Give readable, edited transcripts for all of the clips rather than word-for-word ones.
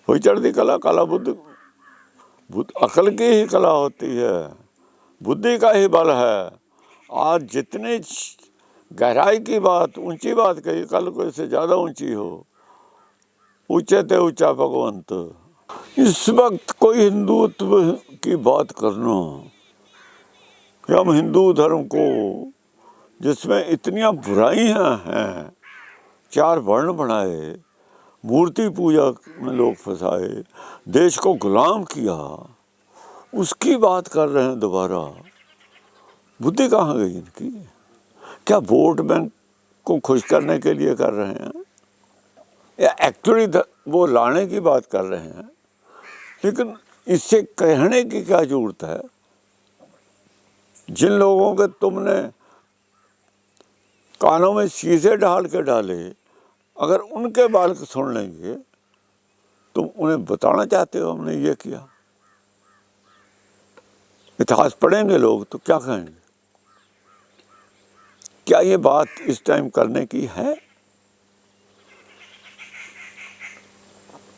वही चढ़ती कला, कला बुद्ध अकल की ही कला होती है, बुद्धि का ही बल है। आज जितनी गहराई की बात, ऊंची बात कही, कल को इससे ज़्यादा ऊंची हो। ऊंचे ते ऊंचा भगवंत। इस वक्त कोई हिंदुत्व की बात करना कि हम हिंदू धर्म को, जिसमें इतनियां बुराइयां हैं, 4 वर्ण बनाए, मूर्ति पूजा में लोग फंसाए, देश को गुलाम किया, उसकी बात कर रहे हैं दोबारा। बुद्धि कहाँ गई इनकी? क्या वोट बैंक को खुश करने के लिए कर रहे हैं, या एक्चुअली वो लाने की बात कर रहे हैं? लेकिन इससे कहने की क्या जरूरत है? जिन लोगों के तुमने कानों में शीशे डाल के डाले, अगर उनके बाल सुन लेंगे, तुम उन्हें बताना चाहते हो हमने ये किया। इतिहास पढ़ेंगे लोग तो क्या कहेंगे? क्या ये बात इस टाइम करने की है?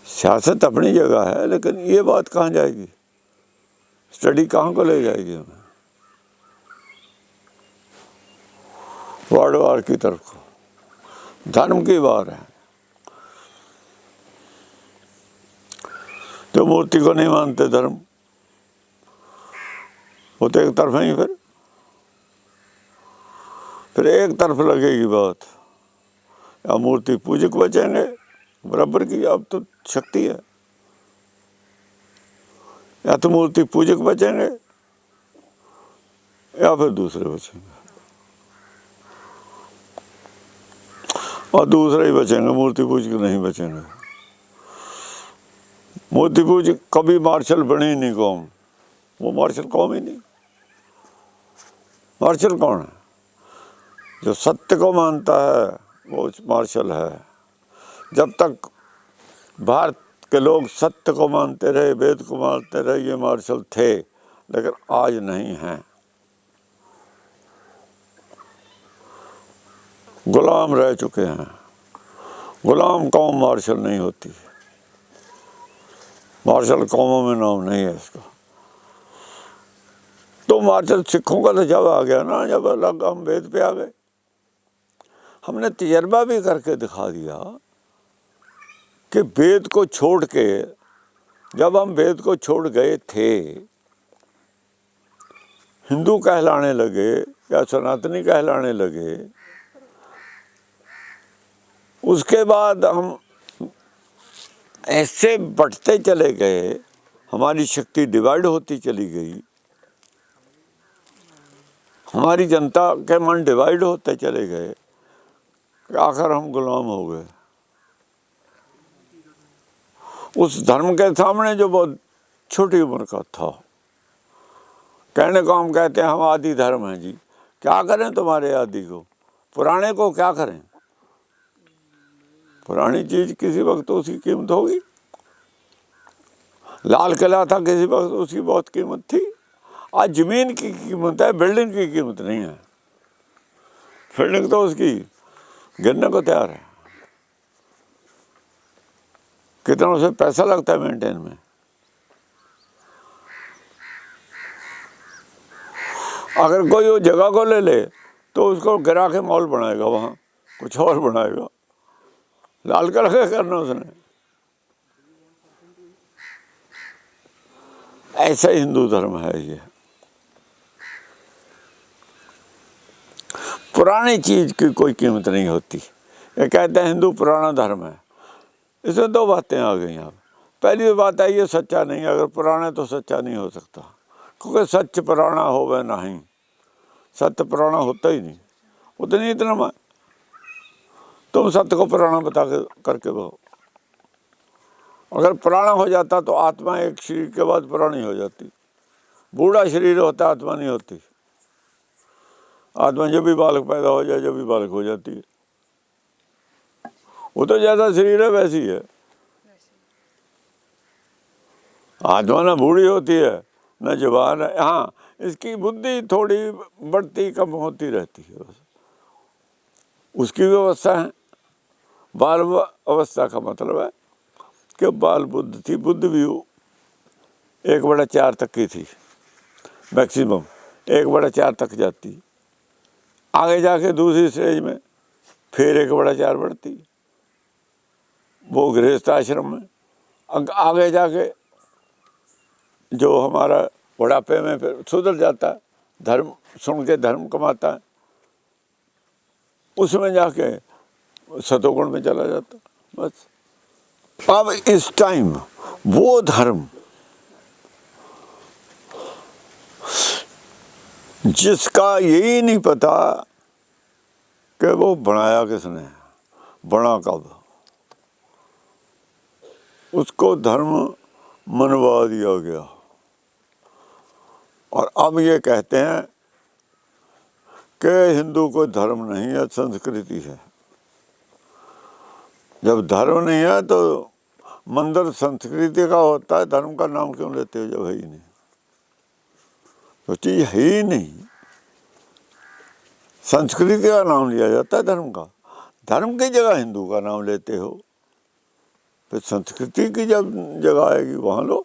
सियासत अपनी जगह है, लेकिन ये बात कहाँ जाएगी? स्टडी कहाँ को ले जाएगी हमें? वार की तरफ को। धर्म की बात है। तो मूर्ति को नहीं मानते धर्म, वो तो एक तरफ ही, फिर एक तरफ लगेगी बात। या मूर्ति पूजक बचेंगे बराबर की, अब तो शक्ति है, या तो मूर्ति पूजक बचेंगे या फिर दूसरे बचेंगे, और दूसरे ही बचेंगे, मूर्ति पूजक नहीं बचेंगे। मूर्ति पूजक कभी मार्शल बनी नहीं कौम, वो मार्शल कौम ही नहीं। मार्शल कौन है? जो सत्य को मानता है वो मार्शल है। जब तक भारत के लोग सत्य को मानते रहे, वेद को मानते रहे, ये मार्शल थे, लेकिन आज नहीं हैं। गुलाम रह चुके हैं। गुलाम कौम मार्शल नहीं होती। मार्शल कौमों में नाम नहीं है इसका। तो मार्शल सिखों का तो जब आ गया ना, जब अलग हम वेद पे आ गए। हमने तजर्बा भी करके दिखा दिया कि वेद को छोड़ के, जब हम वेद को छोड़ गए थे, हिंदू कहलाने लगे या सनातनी कहलाने लगे, उसके बाद हम ऐसे बढ़ते चले गए, हमारी शक्ति डिवाइड होती चली गई, हमारी जनता के मन डिवाइड होते चले गए, आखिर हम गुलाम हो गए उस धर्म के सामने जो बहुत छोटी उम्र का था। कहने को हम कहते हैं हम आदि धर्म हैं जी। क्या करें तुम्हारे आदि को? पुराने को क्या करें? पुरानी चीज किसी वक्त तो उसकी कीमत होगी। लाल किला था, किसी वक्त उसकी बहुत कीमत थी। आज जमीन की कीमत है, बिल्डिंग की कीमत नहीं है। बिल्डिंग तो उसकी गिरने को तैयार है। कितना उसे पैसा लगता है मेंटेन में। अगर कोई वो जगह को ले ले तो उसको गिरा के मॉल बनाएगा, वहाँ कुछ और बनाएगा। लाल किला क्या करना उसने? ऐसा हिंदू धर्म है ये। पुरानी चीज की कोई कीमत नहीं होती। ये कहते हैं हिंदू पुराना धर्म है। इसमें 2 बातें आ गई यहाँ। पहली बात है ये सच्चा नहीं है। अगर पुराना तो सच्चा नहीं हो सकता, क्योंकि सच पुराना होवे नहीं। सत्य पुराना होता ही नहीं। उतनी इतना मैं तुम सत्य को पुराना बता के करके वो, अगर पुराना हो जाता तो आत्मा एक शरीर के बाद पुरानी हो जाती। बूढ़ा शरीर होता, आत्मा नहीं होती। आत्मा जब भी बालक पैदा हो जाए, जब भी बालक हो जाती है। वो तो जैसा शरीर है वैसी है। आत्मा ना बूढ़ी होती है न जवान है। हाँ, इसकी बुद्धि थोड़ी बढ़ती कम होती रहती है, बस उसकी व्यवस्था है। बाल अवस्था का मतलब है के बाल बुद्ध थी, बुद्ध भी 1/4 तक की थी मैक्सिमम, 1/4 तक जाती, आगे जाके दूसरी स्टेज में फिर 1/4 बढ़ती, वो गृहस्थ आश्रम में। आगे जाके जो हमारा बुढ़ापे में फिर सुधर जाता है, धर्म सुन के धर्म कमाता है, उसमें जाके सतोगुण में चला जाता। बस अब इस टाइम वो धर्म जिसका यही नहीं पता कि वो बनाया किसने, बना कब, उसको धर्म मनवा दिया गया। और अब ये कहते हैं कि हिंदू कोई धर्म नहीं है, संस्कृति है। जब धर्म नहीं है तो मंदिर संस्कृति का होता है, धर्म का नाम क्यों लेते हो जब है ही नहीं, तो चीज है ही नहीं। संस्कृति का नाम लिया जाता है धर्म का, धर्म की जगह हिंदू का नाम लेते हो, फिर संस्कृति की जब जगह आएगी वहां लो।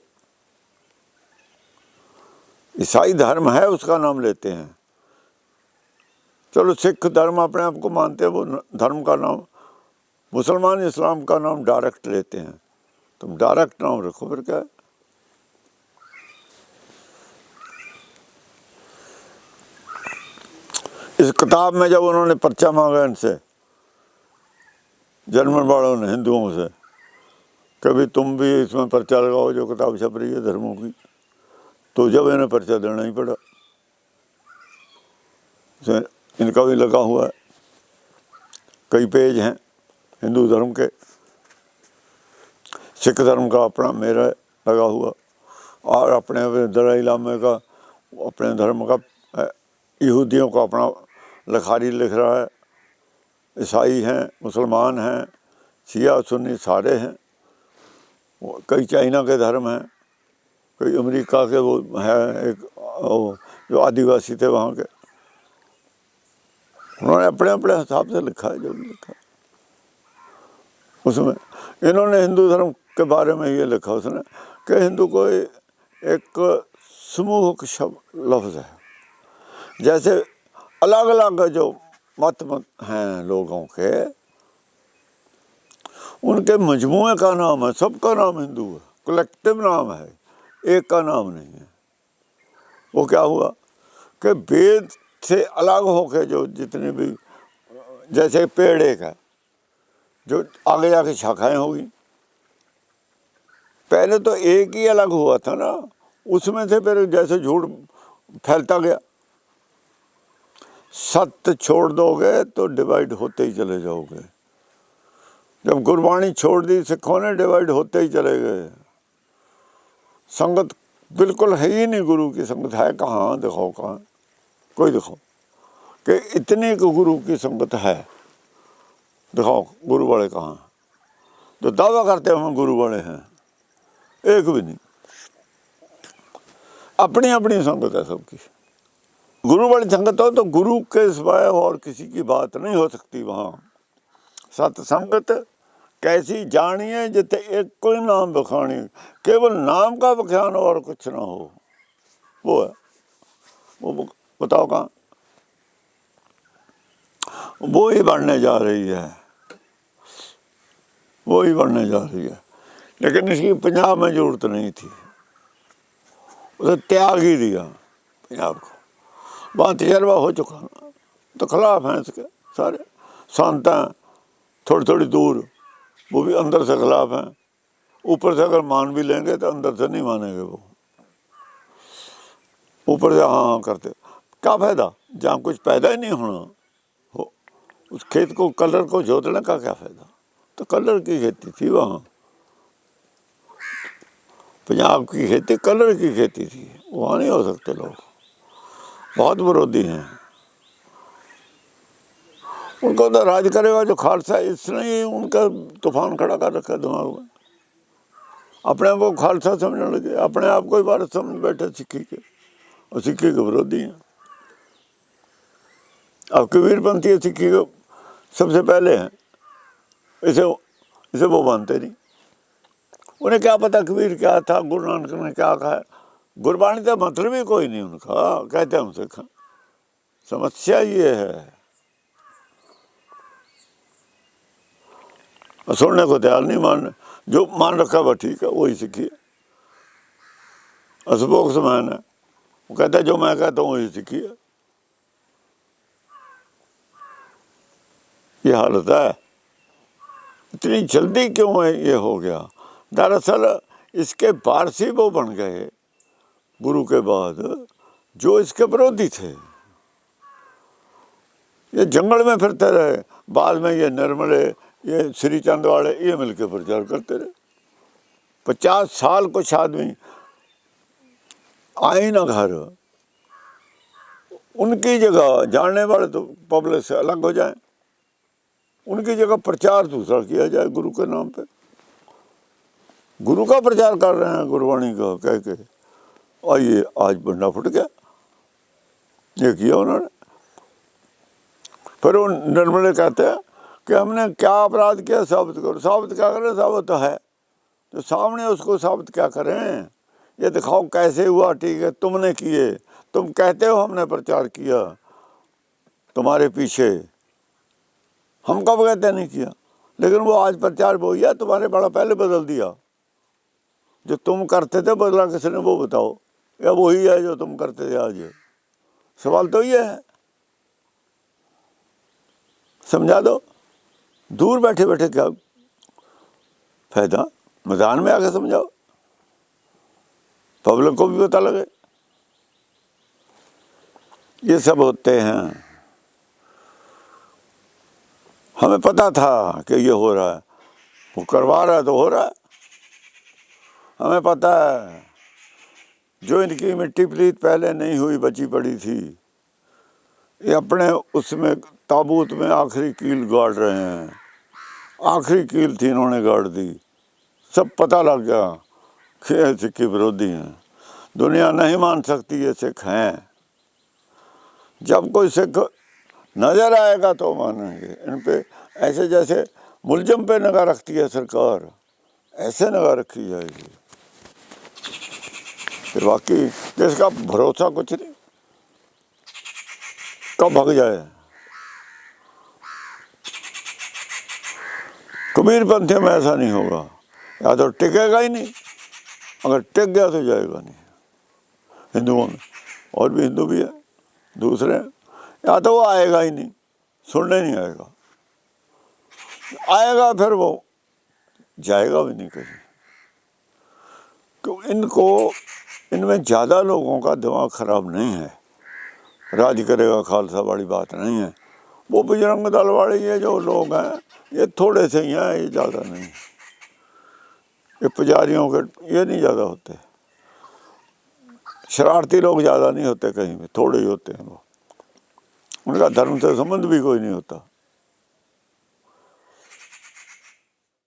ईसाई धर्म है उसका नाम लेते हैं, चलो सिख धर्म अपने आप को मानते हैं, वो धर्म का नाम, मुसलमान इस्लाम का नाम डायरेक्ट लेते हैं, तुम डायरेक्ट नाम रखो फिर क्या है। इस किताब में जब उन्होंने पर्चा मांगा इनसे, जर्मन वालों ने हिंदुओं से, कभी तुम भी इसमें पर्चा लगाओ जो किताब छप रही है धर्मों की, तो जब इन्हें पर्चा देना ही पड़ा। इनका भी लगा हुआ है, कई पेज हैं हिंदू धर्म के, सिख धर्म का अपना मेरा लगा हुआ, और अपने दलाई लामे का, अपने धर्म का, यहूदियों का अपना लखारी लिख रहा है, ईसाई हैं, मुसलमान हैं, शिया सुन्नी सारे हैं, कई चाइना के धर्म हैं, कई अमेरिका के वो है, एक जो आदिवासी थे वहाँ के, उन्होंने अपने अपने हिसाब से लिखा है जो भी लिखा है। उसमें इन्होंने हिंदू धर्म के बारे में ये लिखा उसने कि हिंदू को एक समूह शब्द लफ्ज़ है, जैसे अलग अलग जो मत हैं लोगों के, उनके मजमूए का नाम है, सबका नाम हिंदू है, कलेक्टिव नाम है, एक का नाम नहीं है। वो क्या हुआ कि वेद से अलग होके जो जितने भी, जैसे पेड़ एक है जो आगे जाके शाखाएं होगी, पहले तो एक ही अलग हुआ था ना, उसमें से फिर जैसे झूठ फैलता गया, सत्य छोड़ दोगे तो डिवाइड होते ही चले जाओगे। जब गुरबाणी छोड़ दी सिखों ने, डिवाइड होते ही चले गए। संगत बिल्कुल है ही नहीं, गुरु की संगत है कहाँ, दिखाओ कहाँ, कोई दिखाओ कि इतने को गुरु की संगत है, दिखाओ गुरु वाले कहाँ, तो दावा करते हम गुरु वाले हैं, एक भी नहीं। अपनी अपनी संगत है सबकी। गुरु वाली संगत हो तो गुरु के सिवाय और किसी की बात नहीं हो सकती वहाँ। सत्संगत कैसी जानिए जिते एक कोई नाम बखानी, केवल नाम का बखान और कुछ ना हो, वो है। वो बताओ कहाँ, वो ही बढ़ने जा रही है, वो ही बढ़ने जा रही है। लेकिन इसकी पंजाब में जरूरत नहीं थी, उसे त्याग ही दिया पंजाब को, वहाँ तजर्बा हो चुका, तो खिलाफ हैं इसके सारे। संत हैं थोड़ी थोड़ी दूर, वो भी अंदर से खिलाफ हैं, ऊपर से अगर मान भी लेंगे तो अंदर से नहीं मानेंगे। वो ऊपर से हाँ हाँ करते, क्या फायदा जहाँ कुछ पैदा ही नहीं होना हो, उस खेत को कलर को जोतने का क्या फायदा। तो कलर की खेती थी वहाँ, पंजाब की खेती कलर की खेती थी, वहाँ नहीं हो सकते लोग, बहुत विरोधी हैं। उनको तो राज करेगा जो खालसा, इसने ही उनका तूफान खड़ा कर रखा दिमाग में, अपने आप को खालसा समझने लगे, अपने आप को ही भारत समझ बैठे सिक्की के, और सिक्की के विरोधी हैं। अब कबीरपंथी सिक्की को सबसे पहले हैं, इसे वो मानते नहीं, उन्हें क्या पता कबीर क्या था, गुरु नानक ने क्या कहा। गुरबाणी का मतलब ही कोई नहीं उनका, कहते हम सिख। समस्या ये है, सुनने को तैयार नहीं, मान जो मान रखा वह ठीक है, वही सीखिए। असपोक्स मैन है, वो कहता है जो मैं कहता हूँ वही सीखिए। ये हालत है। इतनी जल्दी क्यों है ये हो गया? दरअसल इसके पारसी वो बन गए गुरु के बाद जो इसके विरोधी थे। ये जंगल में फिरते रहे, बाद में ये निर्मले, ये श्रीचंद वाले, ये मिलकर प्रचार करते रहे। 50 साल कुछ आदमी आए ना घर, उनकी जगह जानने वाले तो पब्लिक से अलग हो जाए, उनकी जगह प्रचार दूसरा किया जाए गुरु के नाम पे। गुरु का प्रचार कर रहे हैं गुरबाणी का कह के, और ये आज बंडा फुट गया, ये किया उन्होंने। फिर वो निर्मले कहते हैं कि हमने क्या अपराध किया, साबित करो। साबित क्या करें? साबित तो है तो सामने, उसको साबित क्या करें? ये दिखाओ कैसे हुआ। ठीक है, तुमने किए, तुम कहते हो हमने प्रचार किया तुम्हारे पीछे, हम कब कहते नहीं किया? लेकिन वो आज प्रचार वो ही है, तुम्हारे बड़ा पहले बदल दिया। जो तुम करते थे बदला किसने, वो बताओ, या वही है जो तुम करते थे आज? सवाल तो ये है, समझा दो। दूर बैठे बैठे क्या फायदा, मैदान में आके समझाओ, पब्लिक को भी पता लगे। ये सब होते हैं। हमें पता था कि ये हो रहा है, वो करवा रहा है तो हो रहा है। हमें पता है जो इनकी मिट्टी प्लीत पहले नहीं हुई, बची पड़ी थी, ये अपने उसमें ताबूत में आखिरी कील गाड़ रहे हैं। आखिरी कील थी, इन्होंने गाड़ दी। सब पता लग गया कि ये सिख के विरोधी हैं। दुनिया नहीं मान सकती ये सिख हैं। जब कोई सिख नजर आएगा तो मानेंगे। इन पे ऐसे जैसे मुलजम पे निगाह रखती है सरकार, ऐसे निगाह रखी जाएगी। फिर बाकी जिसका भरोसा कुछ नहीं, कब भाग जाए। कबीर पंथी में ऐसा नहीं होगा, या तो टिकेगा ही नहीं, अगर टिक गया तो जाएगा नहीं। हिंदुओं में और भी हिंदू भी है दूसरे, या तो वो आएगा ही नहीं, सुनने नहीं आएगा, आएगा फिर वो जाएगा भी नहीं कहीं। तो इनको, इनमें ज़्यादा लोगों का दिमाग खराब नहीं है। राज करेगा खालसा वाली बात नहीं है। वो बजरंग दल वाले ये जो लोग हैं, ये थोड़े से ही हैं, ये ज़्यादा नहीं। ये पुजारियों के ये नहीं ज़्यादा होते, शरारती लोग ज़्यादा नहीं होते कहीं में, थोड़े ही होते हैं वो। उनका धर्म से संबंध भी कोई नहीं होता।